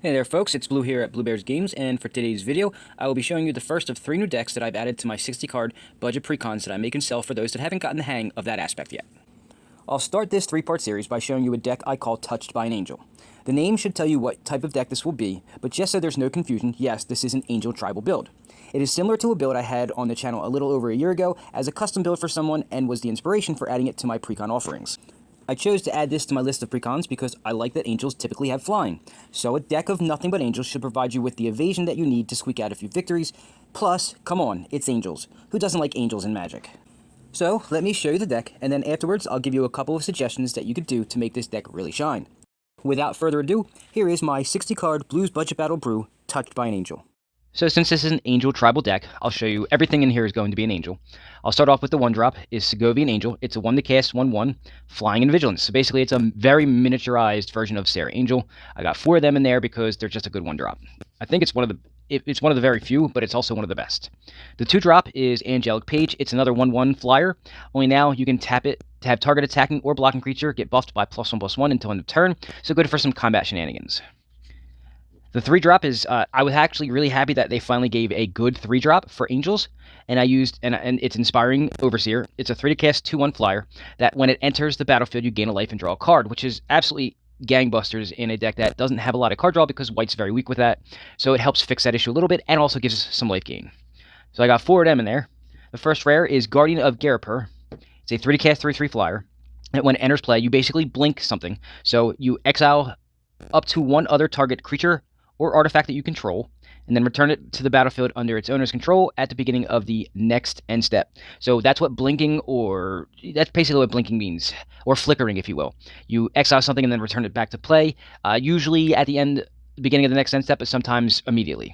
Hey there folks, it's Blue here at Blue Bears Games, and for today's video, I will be showing you the first of 3 new decks that I've added to my 60 card budget precons that I make and sell for those that haven't gotten the hang of that aspect yet. I'll start this 3-part series by showing you a deck I call Touched by an Angel. The name should tell you what type of deck this will be, but just so there's no confusion, yes, this is an Angel tribal build. It is similar to a build I had on the channel a little over a year ago as a custom build for someone and was the inspiration for adding it to my precon offerings. I chose to add this to my list of precons because I like that angels typically have flying, so a deck of nothing but angels should provide you with the evasion that you need to squeak out a few victories, plus, come on, it's angels. Who doesn't like angels in Magic? So, let me show you the deck, and then afterwards I'll give you a couple of suggestions that you could do to make this deck really shine. Without further ado, here is my 60 card Blues Budget Battle Brew, Touched by an Angel. So since this is an Angel tribal deck, I'll show you everything in here is going to be an Angel. I'll start off with the 1-drop, is Segovian Angel. It's a 1 to cast, 1/1, Flying and Vigilance. So basically it's a very miniaturized version of Sarah Angel. I got 4 of them in there because they're just a good 1-drop. I think it's one of the very few, but it's also one of the best. The 2-drop is Angelic Page. It's another 1/1 flyer, only now you can tap it to have target attacking or blocking creature get buffed by +1/+1 until end of turn, so good for some combat shenanigans. The 3-drop is, I was actually really happy that they finally gave a good 3-drop for Angels, and I used, and it's Inspiring Overseer. It's a 3 to cast, 2/1 flyer, that when it enters the battlefield, you gain a life and draw a card, which is absolutely gangbusters in a deck that doesn't have a lot of card draw because White's very weak with that, so it helps fix that issue a little bit, and also gives us some life gain. So I got 4 of them in there. The first rare is Guardian of Garapur. It's a 3 to cast, 3/3 flyer, that when it enters play, you basically blink something, so you exile up to 1 other target creature or artifact that you control, and then return it to the battlefield under its owner's control at the beginning of the next end step. So that's what blinking, or that's basically what blinking means, or flickering, if you will. You exile something and then return it back to play, usually at the beginning of the next end step, but sometimes immediately.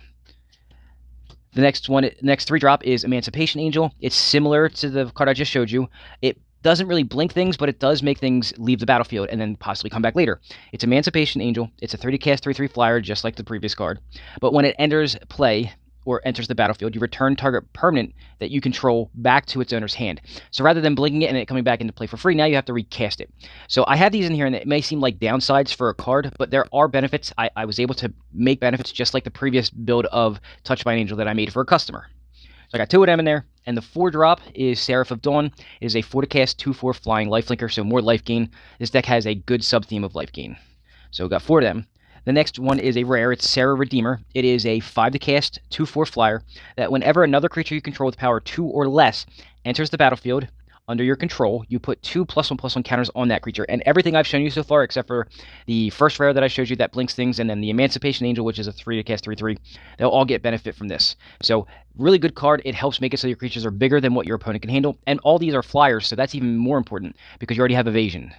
The next 3-drop is Emancipation Angel. It's similar to the card I just showed you. It doesn't really blink things, but it does make things leave the battlefield and then possibly come back later. It's Emancipation Angel. It's a 3 to cast, 3/3 flyer, just like the previous card. But when it enters play, or enters the battlefield, you return target permanent that you control back to its owner's hand. So rather than blinking it and it coming back into play for free, now you have to recast it. So I have these in here, and it may seem like downsides for a card, but there are benefits. I was able to make benefits just like the previous build of Touched by an Angel that I made for a customer. So I got 2 of them in there, and the 4-drop is Seraph of Dawn. It is a 4 to cast, 2/4 flying lifelinker, so more life gain. This deck has a good sub-theme of life gain. So we got 4 of them. The next one is a rare. It's Sarah Redeemer. It is a 5 to cast, 2/4 flyer, that whenever another creature you control with power 2 or less enters the battlefield under your control, you put 2 +1/+1 counters on that creature. And everything I've shown you so far, except for the first rare that I showed you that blinks things, and then the Emancipation Angel, which is a 3 to cast, 3/3, they'll all get benefit from this. So, really good card. It helps make it so your creatures are bigger than what your opponent can handle. And all these are flyers, so that's even more important, because you already have evasion.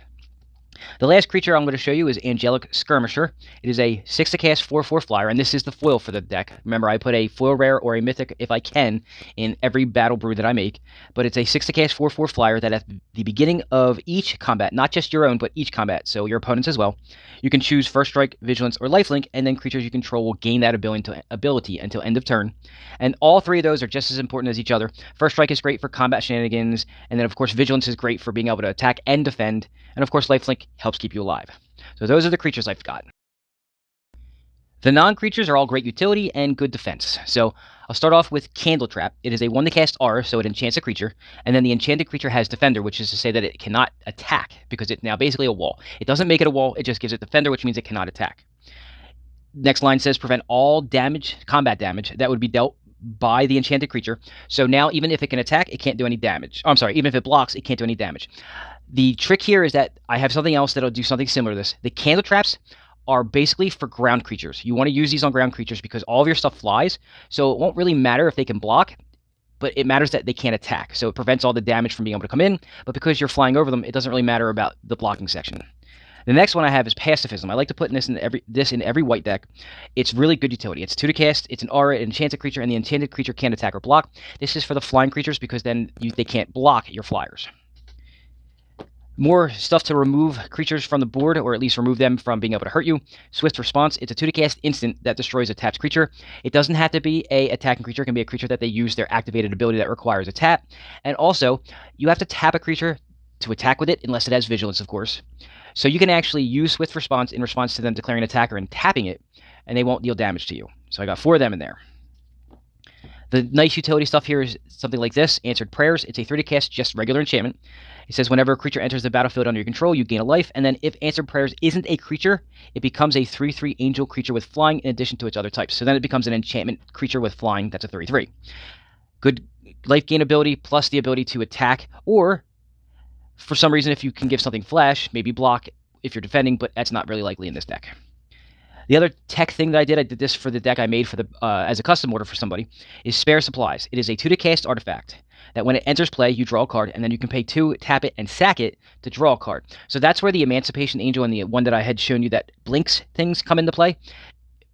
The last creature I'm going to show you is Angelic Skirmisher. It is a 6 to cast, 4/4 flyer, and this is the foil for the deck. Remember, I put a foil rare or a mythic, if I can, in every battle brew that I make. But it's a 6 to cast, 4/4 flyer that at the beginning of each combat, not just your own, but each combat, so your opponent's as well, you can choose First Strike, Vigilance, or Lifelink, and then creatures you control will gain that ability until end of turn. And all 3 of those are just as important as each other. First Strike is great for combat shenanigans, and then of course Vigilance is great for being able to attack and defend, and of course Lifelink helps keep you alive. So those are the creatures I've got. The non-creatures are all great utility and good defense. So I'll start off with Candle Trap. It is a 1 to cast R, so it enchants a creature, and then the enchanted creature has Defender, which is to say that it cannot attack, because it's now basically a wall. It doesn't make it a wall, it just gives it Defender, which means it cannot attack. Next line says prevent all damage, combat damage, that would be dealt by the enchanted creature. So now even if it can attack, it can't do any damage. Oh, I'm sorry, even if it blocks, it can't do any damage. The trick here is that I have something else that'll do something similar to this. The Candle Traps are basically for ground creatures. You want to use these on ground creatures because all of your stuff flies, so it won't really matter if they can block, but it matters that they can't attack. So it prevents all the damage from being able to come in, but because you're flying over them, it doesn't really matter about the blocking section. The next one I have is Pacifism. I like to put this in every white deck. It's really good utility. It's 2 to cast, it's an aura, it enchants a creature, and the enchanted creature can't attack or block. This is for the flying creatures because then they can't block your flyers. More stuff to remove creatures from the board, or at least remove them from being able to hurt you. Swift Response. It's a 2 to cast instant that destroys a tapped creature. It doesn't have to be a attacking creature. It can be a creature that they use their activated ability that requires a tap. And also, you have to tap a creature to attack with it, unless it has Vigilance, of course. So you can actually use Swift Response in response to them declaring an attacker and tapping it, and they won't deal damage to you. So I got 4 of them in there. The nice utility stuff here is something like this. Answered Prayers. It's a 3 to cast, just regular enchantment. It says whenever a creature enters the battlefield under your control, you gain a life. And then if Answered Prayers isn't a creature, it becomes a 3/3 angel creature with flying in addition to its other types. So then it becomes an enchantment creature with flying. That's a 3/3. Good life gain ability plus the ability to attack, or for some reason if you can give something flash, maybe block if you're defending, but that's not really likely in this deck. The other tech thing that I did this for the deck I made for the as a custom order for somebody, is Spare Supplies. It is a 2 to cast artifact that when it enters play, you draw a card, and then you can pay 2, tap it, and sack it to draw a card. So that's where the Emancipation Angel and the one that I had shown you that blinks things come into play.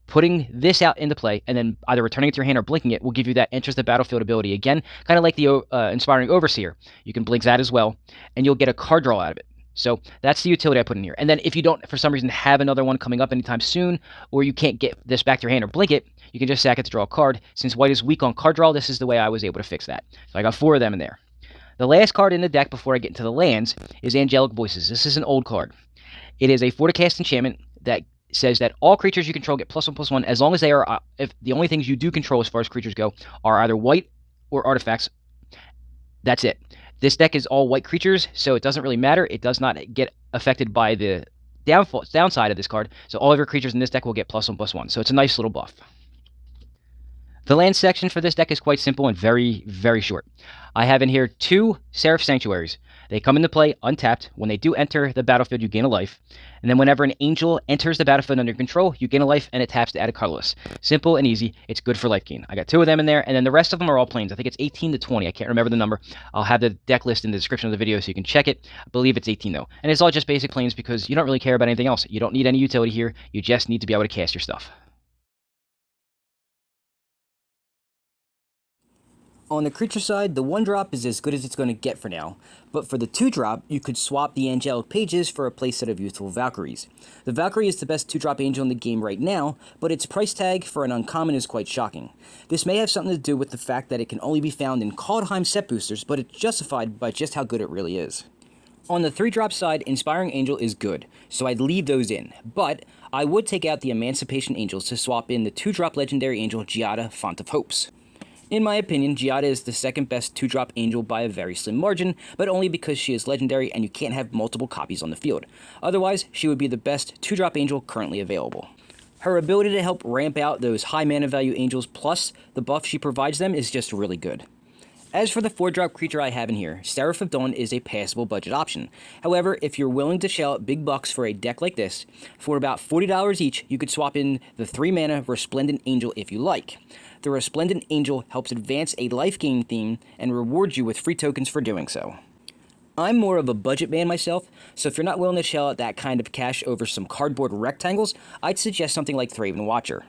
Putting this out into play, and then either returning it to your hand or blinking it, will give you that enters the battlefield ability again, kind of like the Inspiring Overseer. You can blink that as well, and you'll get a card draw out of it. So that's the utility I put in here. And then if you don't, for some reason, have another one coming up anytime soon, or you can't get this back to your hand or blink it, you can just sack it to draw a card. Since white is weak on card draw, this is the way I was able to fix that. So I got 4 of them in there. The last card in the deck before I get into the lands is Angelic Voices. This is an old card. It is a 4 to cast enchantment that says that all creatures you control get +1/+1 as long as they are, if the only things you do control as far as creatures go are either white or artifacts. That's it. This deck is all white creatures, so it doesn't really matter. It does not get affected by the downside of this card, so all of your creatures in this deck will get +1/+1, so it's a nice little buff. The land section for this deck is quite simple and very, very short. I have in here 2 Seraph Sanctuaries. They come into play untapped. When they do enter the battlefield, you gain a life. And then whenever an angel enters the battlefield under control, you gain a life, and it taps to add a colorless. Simple and easy. It's good for life gain. I got 2 of them in there, and then the rest of them are all plains. I think it's 18 to 20. I can't remember the number. I'll have the deck list in the description of the video so you can check it. I believe it's 18, though. And it's all just basic plains because you don't really care about anything else. You don't need any utility here. You just need to be able to cast your stuff. On the creature side, the 1-drop is as good as it's going to get for now, but for the 2-drop, you could swap the Angelic Pages for a playset of Youthful Valkyries. The Valkyrie is the best 2-drop angel in the game right now, but its price tag for an uncommon is quite shocking. This may have something to do with the fact that it can only be found in Kaldheim set boosters, but it's justified by just how good it really is. On the 3-drop side, Inspiring Angel is good, so I'd leave those in, but I would take out the Emancipation Angels to swap in the 2-drop Legendary Angel Giada, Font of Hopes. In my opinion, Giada is the second best 2-drop angel by a very slim margin, but only because she is legendary and you can't have multiple copies on the field. Otherwise, she would be the best 2-drop angel currently available. Her ability to help ramp out those high mana value angels plus the buff she provides them is just really good. As for the 4-drop creature I have in here, Seraph of Dawn is a passable budget option. However, if you're willing to shell out big bucks for a deck like this, for about $40 each, you could swap in the 3-mana Resplendent Angel if you like. The Resplendent Angel helps advance a life gain theme and rewards you with free tokens for doing so. I'm more of a budget man myself, so if you're not willing to shell out that kind of cash over some cardboard rectangles, I'd suggest something like Thraven Watcher.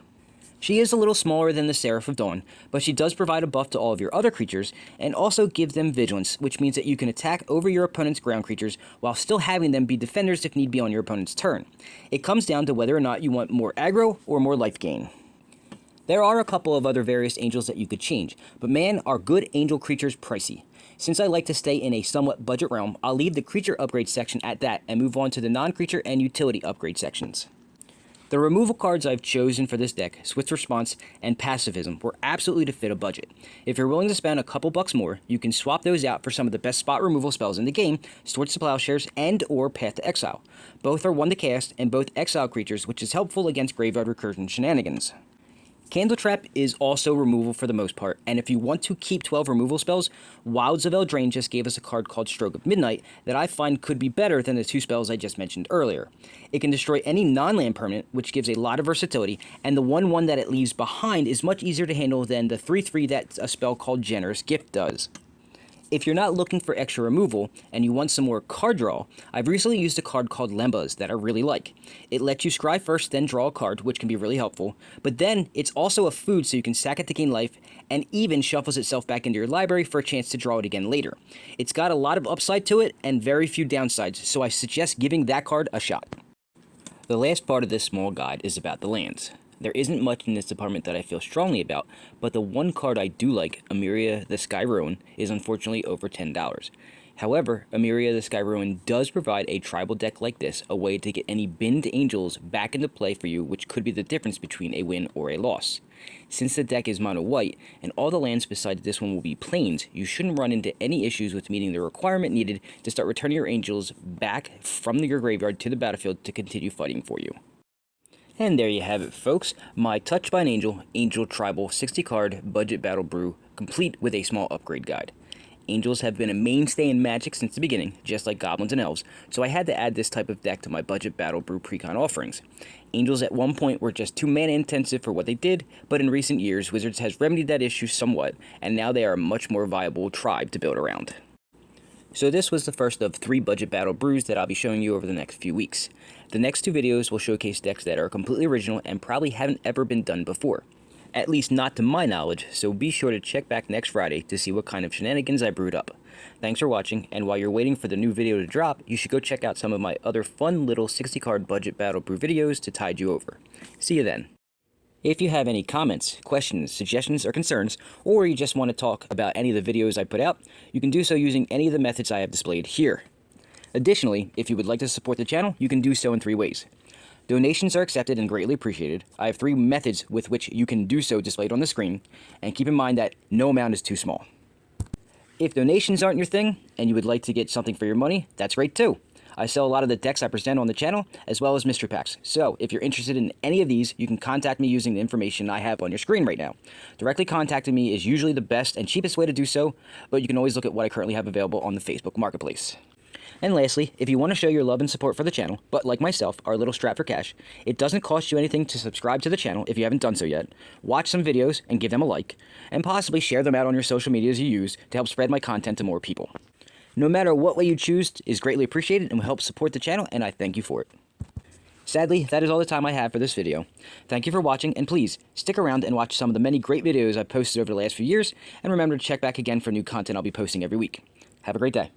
She is a little smaller than the Seraph of Dawn, but she does provide a buff to all of your other creatures, and also gives them Vigilance, which means that you can attack over your opponent's ground creatures while still having them be defenders if need be on your opponent's turn. It comes down to whether or not you want more aggro or more life gain. There are a couple of other various angels that you could change, but man, are good angel creatures pricey. Since I like to stay in a somewhat budget realm, I'll leave the creature upgrade section at that and move on to the non-creature and utility upgrade sections. The removal cards I've chosen for this deck, Swift Response and Pacifism, were absolutely to fit a budget. If you're willing to spend a couple bucks more, you can swap those out for some of the best spot removal spells in the game, Swords to Plowshares and or Path to Exile. Both are 1 to cast and both exile creatures, which is helpful against graveyard recursion shenanigans. Candle Trap is also removal for the most part, and if you want to keep 12 removal spells, Wilds of Eldraine just gave us a card called Stroke of Midnight that I find could be better than the 2 spells I just mentioned earlier. It can destroy any non-land permanent, which gives a lot of versatility, and the 1/1 that it leaves behind is much easier to handle than the 3/3 that a spell called Generous Gift does. If you're not looking for extra removal, and you want some more card draw, I've recently used a card called Lembas that I really like. It lets you scry first, then draw a card, which can be really helpful, but then it's also a food so you can sack it to gain life, and even shuffles itself back into your library for a chance to draw it again later. It's got a lot of upside to it, and very few downsides, so I suggest giving that card a shot. The last part of this small guide is about the lands. There isn't much in this department that I feel strongly about, but the one card I do like, Amiria the Sky Ruin, is unfortunately over $10. However, Emeria the Sky Ruin does provide a tribal deck like this, a way to get any binned angels back into play for you, which could be the difference between a win or a loss. Since the deck is mono white, and all the lands besides this one will be plains, you shouldn't run into any issues with meeting the requirement needed to start returning your angels back from your graveyard to the battlefield to continue fighting for you. And there you have it, folks, my Touched by an Angel Tribal 60 card budget battle brew, complete with a small upgrade guide. Angels have been a mainstay in Magic since the beginning, just like goblins and elves, so I had to add this type of deck to my budget battle brew precon offerings. Angels at one point were just too mana intensive for what they did, but in recent years Wizards has remedied that issue somewhat, and now they are a much more viable tribe to build around. So this was the first of 3 budget battle brews that I'll be showing you over the next few weeks. The next 2 videos will showcase decks that are completely original and probably haven't ever been done before. At least not to my knowledge, so be sure to check back next Friday to see what kind of shenanigans I brewed up. Thanks for watching, and while you're waiting for the new video to drop, you should go check out some of my other fun little 60 card budget battle brew videos to tide you over. See you then. If you have any comments, questions, suggestions, or concerns, or you just want to talk about any of the videos I put out, you can do so using any of the methods I have displayed here. Additionally, if you would like to support the channel, you can do so in 3 ways. Donations are accepted and greatly appreciated. I have 3 methods with which you can do so displayed on the screen, and keep in mind that no amount is too small. If donations aren't your thing, and you would like to get something for your money, that's great too. I sell a lot of the decks I present on the channel, as well as mystery packs, so if you're interested in any of these, you can contact me using the information I have on your screen right now. Directly contacting me is usually the best and cheapest way to do so, but you can always look at what I currently have available on the Facebook Marketplace. And lastly, if you want to show your love and support for the channel, but like myself, are a little strapped for cash, it doesn't cost you anything to subscribe to the channel if you haven't done so yet, watch some videos and give them a like, and possibly share them out on your social medias you use to help spread my content to more people. No matter what way you choose is greatly appreciated and will help support the channel, and I thank you for it. Sadly, that is all the time I have for this video. Thank you for watching, and please, stick around and watch some of the many great videos I've posted over the last few years, and remember to check back again for new content I'll be posting every week. Have a great day.